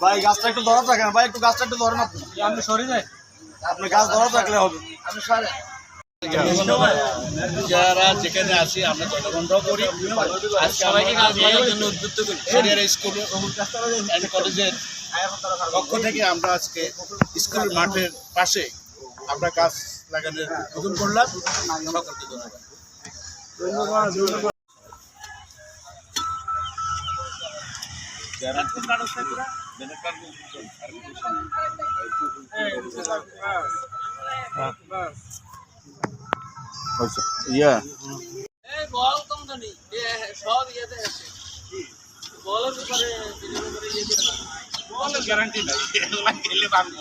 ভাই গাছটা একটু ধরা থাকেন ভাই, একটু গাছটা একটু ধরেন আপনি সরে যায়, আপনি গাছ ধরা থাকলে হবে। যারা যেখানে আসি আমরা জনগণরাও করি, সবাইকে কাজ করার জন্য উদ্বুদ্ধ করি। শরিয়ার স্কুল অ্যান্ড কলেজের পক্ষ থেকে আমরা আজকে স্কুল মাঠের পাশে আমরা গাছ লাগানোর উদ্যোগ করলাম। সকলকে ধন্যবাদ। ইয়া বল কম তো নেই, সব ইয়েতে আছে বলের উপরে বলের গ্যারান্টি নাই, খেলে পানি